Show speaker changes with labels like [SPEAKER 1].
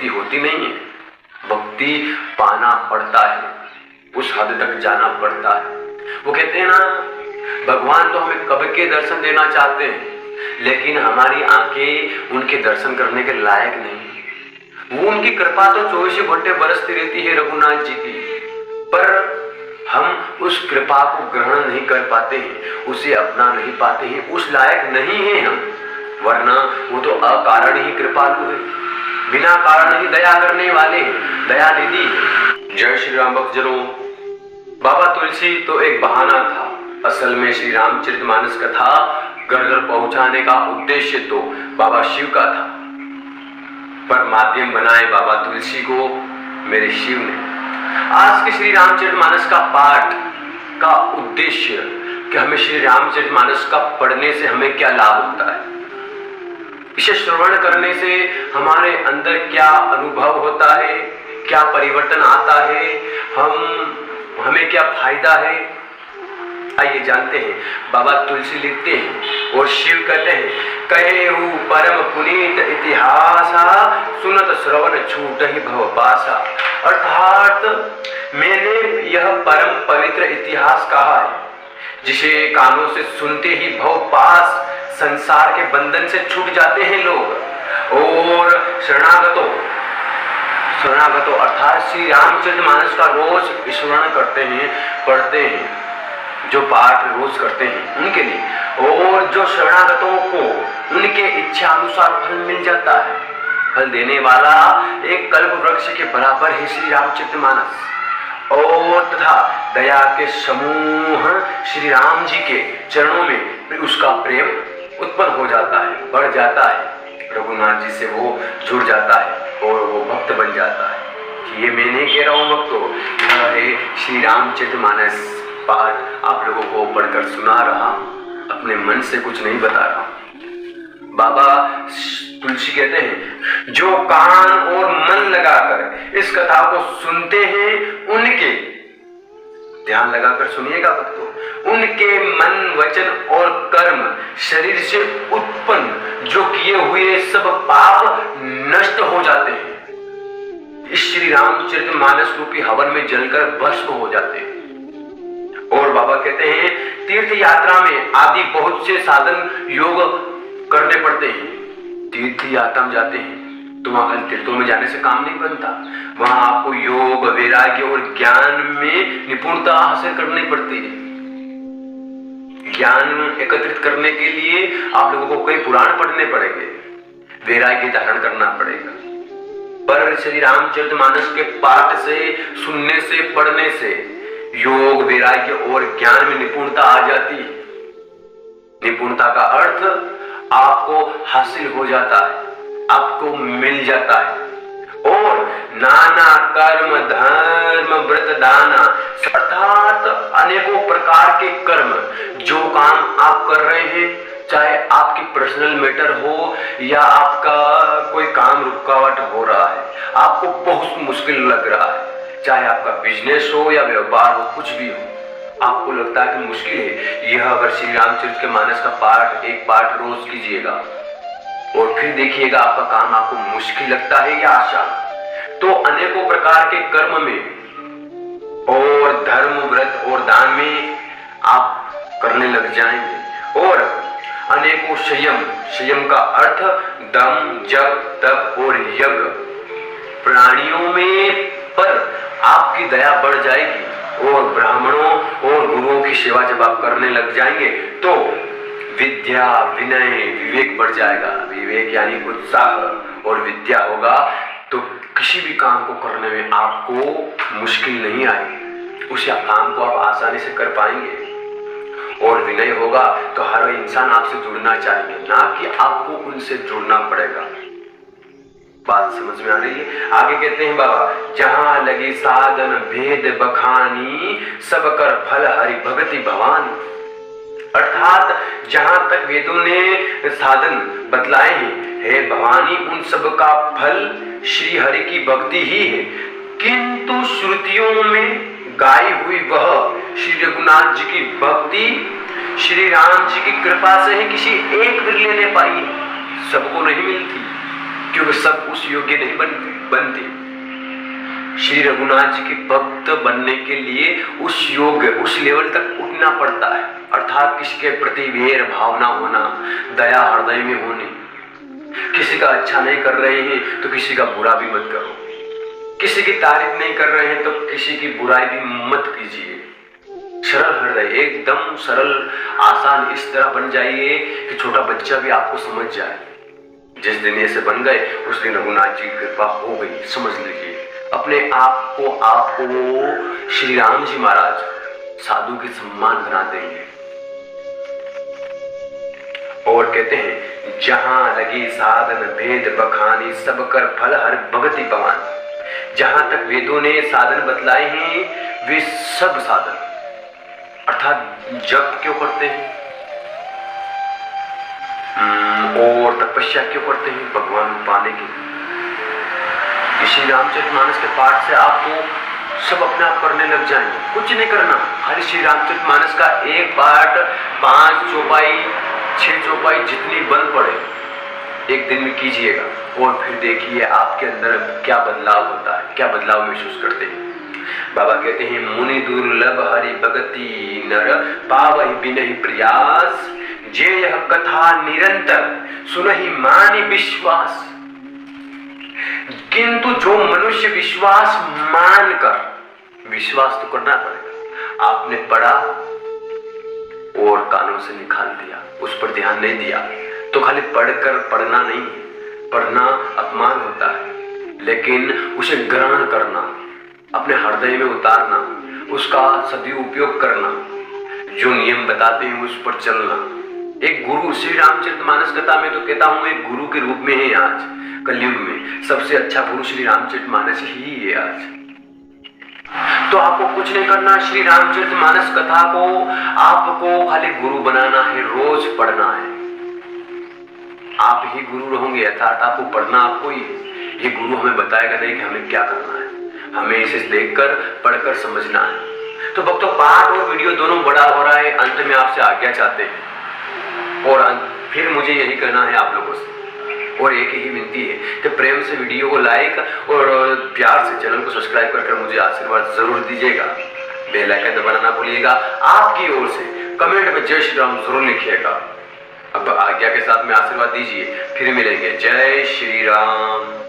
[SPEAKER 1] भक्ति होती नहीं है। भक्ति पाना पड़ता है, उस हद तक जाना पड़ता है। वो कहते हैं ना, भगवान तो हमें कब के दर्शन देना चाहते हैं, लेकिन हमारी आंखें उनके दर्शन करने के लायक नहीं। वो उनकी कृपा तो 24 घंटे बरसती रहती है रघुनाथ जी की, पर हम उस कृपा को ग्रहण नहीं कर पाते हैं, उसे अपना नहीं पाते हैं, उस लायक नहीं है हम। वरना वो तो अकारण ही कृपालु है, बिना कारण ही दया करने वाले हैं, दया निधि है। जय श्री राम भक्तजनों। बाबा तुलसी तो एक बहाना था, असल में श्री रामचरितमानस कथा घर घर पहुंचाने का उद्देश्य तो बाबा शिव का था, पर माध्यम बनाए बाबा तुलसी को मेरे शिव ने। आज के श्री रामचरितमानस का पाठ का उद्देश्य कि हमें श्री रामचरितमानस का पढ़ने से हमें क्या लाभ होता है, इसे श्रवण करने से हमारे अंदर क्या अनुभव होता है, क्या परिवर्तन आता है, हमें क्या फायदा है, आइए जानते हैं। बाबा तुलसी लिखते हैं और शिव कहते हैं, कहेहु परम पुनीत इतिहासा, सुनत श्रवण छूटहि भव पासा। अर्थात मैंने यह परम पवित्र इतिहास कहा है, जिसे कानों से सुनते ही भव पास, संसार के बंधन से छूट जाते हैं लोग। और शरणागतों अर्थात श्री रामचरितमानस का रोज स्मरण करते हैं, पढ़ते हैं, जो पाठ रोज करते हैं उनके लिए। और जो शरणागतों को उनके इच्छा अनुसार फल मिल जाता है, फल देने वाला एक कल्प वृक्ष के बराबर है श्री रामचरितमानस। और तथा दया के समूह श्री राम जी के चरणों में फिर उसका प्रेम उत्पन्न हो जाता है, बढ़ जाता है, रघुनाथ जी से वो जुड़ जाता है और वो भक्त बन जाता है। ये मैं नहीं कह रहा हूँ भक्तों, यह है श्री रामचरितमानस पाठ आप लोगों को पढ़कर सुना रहा, अपने मन से कुछ नहीं बता रहा। बाबा तुलसी कहते हैं, जो कान और मन लगाकर इस कथा को सुनते हैं, उनके ध्यान लगाकर सुनिएगा भक्तों, उनके मन वचन और कर्म, शरीर से उत्पन्न जो किए हुए सब पाप नष्ट हो जाते हैं, इस श्री रामचरितमानस रूपी हवन में जलकर भस्म हो जाते हैं। और बाबा कहते हैं, तीर्थ यात्रा में आदि बहुत से साधन योग करने पड़ते हैं। तीर्थ यात्रा में जाते हैं तो वहां तीर्थों में जाने से काम नहीं बनता, वहां आपको योग, वैराग्य और ज्ञान में निपुणता हासिल करनी पड़ती है। ज्ञान एकत्रित करने के लिए आप लोगों को कई पुराण पढ़ने पड़ेंगे, वैराग्य धारण करना पड़ेगा। पर श्री रामचरितमानस के पाठ से, सुनने से, पढ़ने से योग, वैराग्य और ज्ञान में निपुणता आ जाती है। निपुणता का अर्थ आपको हासिल हो जाता है, आपको मिल जाता है। और नाना कर्म धर्म व्रत दाना, अर्थात अनेकों प्रकार के कर्म, जो काम आप कर रहे हैं, चाहे आपकी पर्सनल मैटर हो या आपका कोई काम रुकावट हो रहा है, आपको बहुत मुश्किल लग रहा है, चाहे आपका बिजनेस हो या व्यापार हो, कुछ भी हो, आपको लगता है कि मुश्किल है, यह अगर श्री रामचरितमानस का पाठ, एक पाठ रोज कीजिएगा और फिर देखिएगा आपका काम आपको मुश्किल लगता है या आसान, तो अनेकों प्रकार के कर्म में और धर्म, व्रत और दान में आप करने लग जाएंगे। और अनेकों संयम का अर्थ दम, जप, तप और यज्ञ प्राणियों में पर आपकी दया बढ़ जाएगी। और ब्राह्मणों और गुरुओं की सेवा जब आप करने लग जाएंगे तो विद्या, विनय, विवेक बढ़ जाएगा। विवेक यानी उत्साह और विद्या होगा तो किसी भी काम को करने में आपको मुश्किल नहीं आएगी, उस काम को आप आसानी से कर पाएंगे। और विनय होगा तो हर इंसान आपसे जुड़ना चाहेंगे, ना कि आपको उनसे जुड़ना पड़ेगा। बात समझ में आ रही है? आगे कहते हैं बाबा, जहां लगी साधन भेद बखानी, सब कर फल हरि भगति भवानी। अर्थात जहां तक वेदों ने साधन बतलाए हैं, हे भवानी, उन सब का फल श्री हरि की भक्ति ही है। किंतु श्रुतियों में गाई हुई वह श्री रघुनाथ जी की भक्ति श्री राम जी की कृपा से ही किसी एक विरले ने पाई है, सबको नहीं मिलती। क्योंकि सब उस योग्य नहीं बनते। श्री रघुनाथ जी के भक्त बनने के लिए उस योग्य, उस लेवल तक उठना पड़ता है, अर्थात किसी के प्रति वैर भावना होना, दया हृदय में होनी। किसी का अच्छा नहीं कर रहे हैं तो किसी का बुरा भी मत करो, किसी की तारीफ नहीं कर रहे हैं तो किसी की बुराई भी मत कीजिए। सरल हृदय, एकदम सरल आसान इस तरह बन जाइए कि छोटा बच्चा भी आपको समझ जाए। जिस दिन ऐसे बन गए उस दिन रघुनाथ जी की कृपा हो गई, समझ लीजिए। अपने आप को वो श्री राम जी महाराज साधु के सम्मान बना देंगे। और कहते हैं जहां लगी साधन भेद बखानी, सब कर फल हर भगति पवान। जहां तक वेदों ने साधन बतलाए हैं वे सब साधन, अर्थात जप क्यों करते हैं और तपस्या क्यों करते हैं, भगवान को पाने के लिए। श्री रामचरितमानस के पाठ से आपको सब अपने आप करने लग जाएंगे, कुछ नहीं करना। खाली श्री रामचरितमानस का एक पाठ 5 चौपाई 6 चौपाई जितनी बन पड़े एक दिन में कीजिएगा और फिर देखिए आपके अंदर क्या बदलाव होता है, क्या बदलाव महसूस करते हैं। बाबा कहते हैं मुनि दुर्लभ हरि भगति नर पावहि बिनहि प्रयास, जे यह कथा निरंतर सुनहि मानि विश्वास। किंतु जो मनुष्य विश्वास मानकर, विश्वास तो करना पड़ेगा, आपने पढ़ा और कानों से निकाल दिया, उस पर ध्यान नहीं दिया तो खाली पढ़कर पढ़ना नहीं, पढ़ना अपमान होता है, लेकिन उसे ग्रहण करना, अपने हृदय में उतारना, उसका सदुपयोग करना, जो नियम बताते हैं उस पर चलना। एक गुरु, श्री रामचरितमानस कथा में तो कहता हूं एक गुरु के रूप में है आज कलयुग में, सबसे अच्छा गुरु श्री रामचरितमानस ही है आज। तो आपको कुछ नहीं करना, श्री रामचरितमानस कथा को आपको खाली गुरु बनाना है, रोज पढ़ना है। आप ही गुरु रहोगे, अर्थात आपको पढ़ना आपको ही है। ये गुरु हमें बताएगा नहीं कि हमें क्या करना है, हमें इसे देखकर पढ़कर समझना है। तो भक्तों पाठ और वीडियो दोनों बड़ा हो रहा है, अंत में आपसे आज्ञा चाहते हैं और फिर मुझे यही कहना है आप लोगों से, और एक ही विनती है कि प्रेम से वीडियो को लाइक और प्यार से चैनल को सब्सक्राइब कर मुझे आशीर्वाद जरूर दीजिएगा। बेल आइकन दबाना ना भूलिएगा। आपकी ओर से कमेंट में जय श्री राम जरूर लिखिएगा। अब आज्ञा के साथ में आशीर्वाद दीजिए, फिर मिलेंगे। जय श्री राम।